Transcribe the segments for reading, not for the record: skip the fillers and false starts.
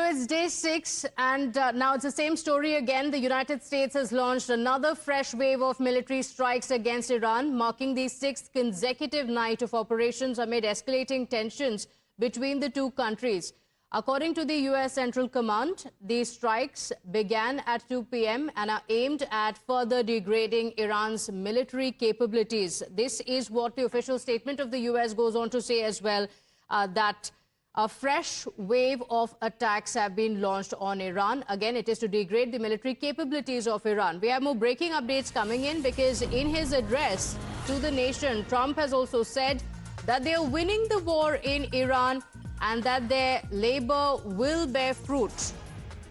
it's day 6 and now it's the same story again. The United States has launched another fresh wave of military strikes against Iran, marking the 6th consecutive night of operations amid escalating tensions between the two countries. According to the U.S. Central Command, these strikes began at 2 p.m. and are aimed at further degrading Iran's military capabilities. This is what the official statement of the U.S. goes on to say as well, that a fresh wave of attacks have been launched on Iran. Again, it is to degrade the military capabilities of Iran. We have more breaking updates coming in because in his address to the nation, Trump has also said that they are winning the war in Iran and that their labor will bear fruit.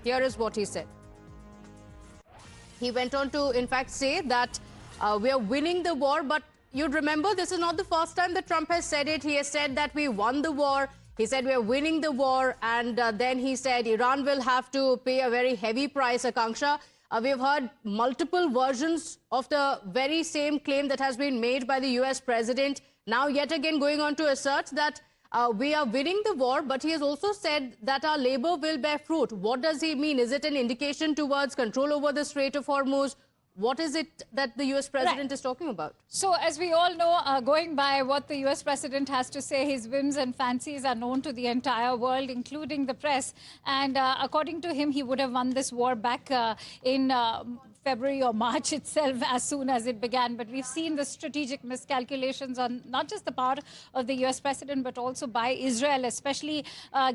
Here is what he said. He went on to, in fact, say that we are winning the war, but you'd remember this is not the first time that Trump has said it. He has said that we won the war. He said we are winning the war, and then he said Iran will have to pay a very heavy price, Akanksha. We've heard multiple versions of the very same claim that has been made by the U.S. president, now yet again going on to assert that we are winning the war, but he has also said that our labor will bear fruit. What does he mean? Is it an indication towards control over the Strait of Hormuz? What is it that the U.S. president is talking about? So, as we all know, going by what the U.S. president has to say, his whims and fancies are known to the entire world, including the press. And according to him, he would have won this war back in February or March itself, as soon as it began. But we've seen the strategic miscalculations on not just the part of the U.S. president, but also by Israel, especially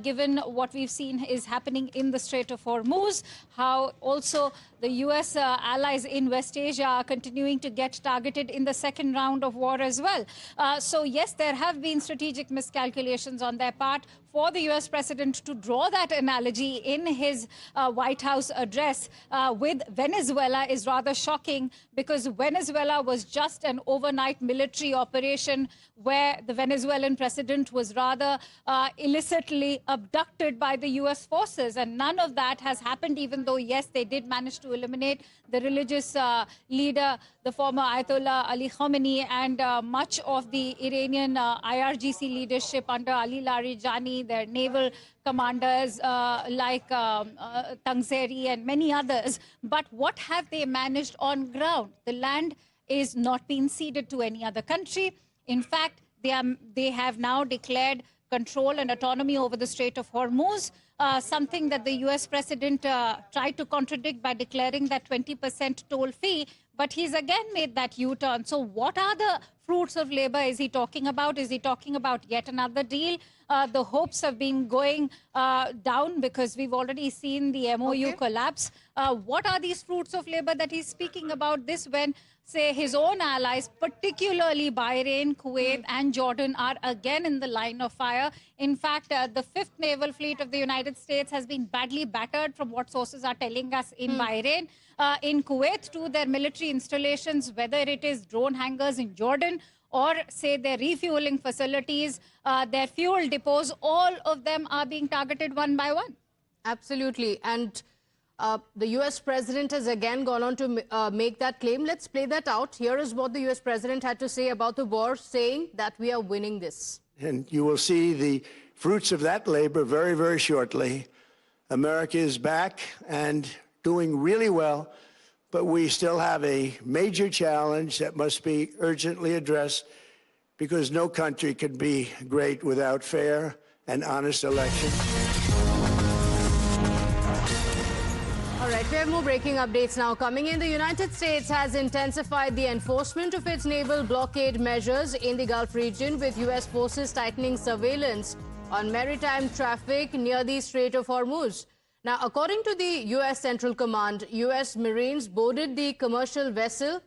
given what we've seen is happening in the Strait of Hormuz, how also the U.S. allies in West Asia are continuing to get targeted in the second round of war as well. So, yes, there have been strategic miscalculations on their part. For the U.S. president to draw that analogy in his White House address with Venezuela is rather shocking, because Venezuela was just an overnight military operation where the Venezuelan president was rather illicitly abducted by the U.S. forces. And none of that has happened, even though, yes, they did manage to eliminate the religious leader, the former Ayatollah Ali Khamenei, and much of the Iranian IRGC leadership under Ali Larijani, their naval commanders like Tangzeri and many others. But what have they managed on ground? The land is not being ceded to any other country. In fact, they have now declared control and autonomy over the Strait of Hormuz, something that the U.S. president tried to contradict by declaring that 20% toll fee. But he's again made that U-turn. So what are the fruits of labor is he talking about? Is he talking about yet another deal? The hopes have been going down because we've already seen the MOU collapse. What are these fruits of labor that he's speaking about? This when, say, his own allies, particularly Bahrain, Kuwait and Jordan, are again in the line of fire. In fact, the 5th Naval Fleet of the United States has been badly battered, from what sources are telling us, in Bahrain. In Kuwait, too, their military installations, whether it is drone hangars in Jordan or, say, their refueling facilities, their fuel depots, all of them are being targeted one by one. Absolutely. And the U.S. president has again gone on to make that claim. Let's play that out. Here is what the U.S. president had to say about the war, saying that we are winning this. And you will see the fruits of that labor very, very shortly. America is back and doing really well, but we still have a major challenge that must be urgently addressed, because no country can be great without fair and honest elections. All right, we have more breaking updates now coming in. The United States has intensified the enforcement of its naval blockade measures in the Gulf region, with U.S. forces tightening surveillance on maritime traffic near the Strait of Hormuz. Now, according to the U.S. Central Command, U.S. Marines boarded the commercial vessel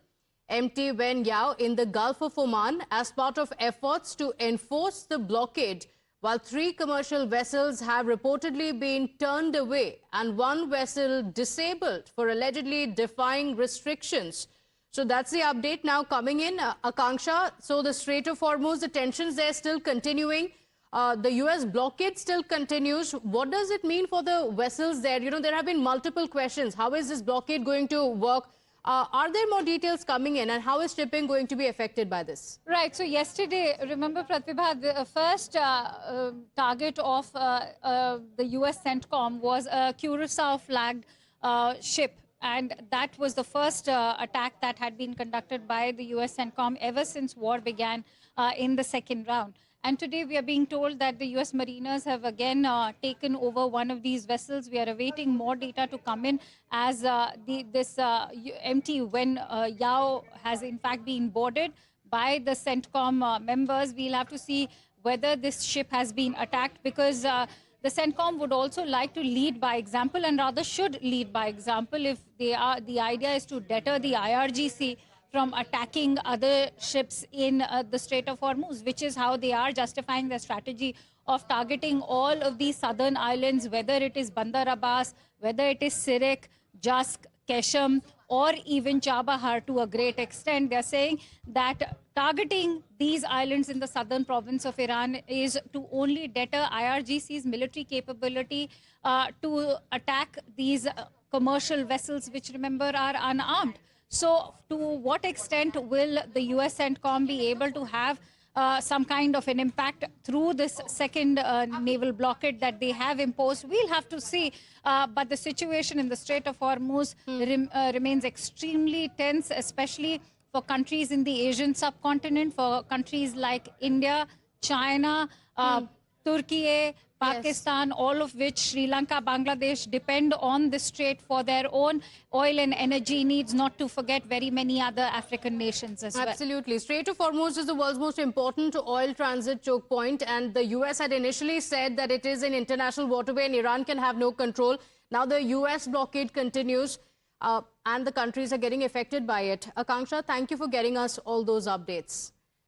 MT Wen Yao in the Gulf of Oman as part of efforts to enforce the blockade, while 3 commercial vessels have reportedly been turned away and 1 vessel disabled for allegedly defying restrictions. So that's the update now coming in. Akanksha, so the Strait of Hormuz, the tensions there still continuing. The U.S. blockade still continues. What does it mean for the vessels there? You know, there have been multiple questions. How is this blockade going to work? Are there more details coming in, and how is shipping going to be affected by this? Right. So yesterday, remember, Pratibha, the first target of the U.S. CENTCOM was a Curacao-flagged ship. And that was the first attack that had been conducted by the U.S. CENTCOM ever since war began in the second round. And today we are being told that the U.S. mariners have again taken over one of these vessels. We are awaiting more data to come in as this MT when Yao has in fact been boarded by the CENTCOM members. We'll have to see whether this ship has been attacked, because the CENTCOM would also like to lead by example, and rather should lead by example if they are. The idea is to deter the IRGC from attacking other ships in the Strait of Hormuz, which is how they are justifying their strategy of targeting all of these southern islands, whether it is Bandar Abbas, whether it is Sirik, Jask, Keshem, or even Chabahar to a great extent. They're saying that targeting these islands in the southern province of Iran is to only deter IRGC's military capability to attack these commercial vessels, which, remember, are unarmed. So to what extent will the US CENTCOM be able to have some kind of an impact through this second naval blockade that they have imposed? We'll have to see. But the situation in the Strait of Hormuz remains extremely tense, especially for countries in the Asian subcontinent, for countries like India, China, Turkey, Pakistan, all of which, Sri Lanka, Bangladesh, depend on the strait for their own oil and energy needs, not to forget very many other African nations as well. Absolutely. Strait of Hormuz is the world's most important oil transit choke point, and the US had initially said that it is an international waterway and Iran can have no control. Now the US blockade continues and the countries are getting affected by it. Akanksha, thank you for getting us all those updates.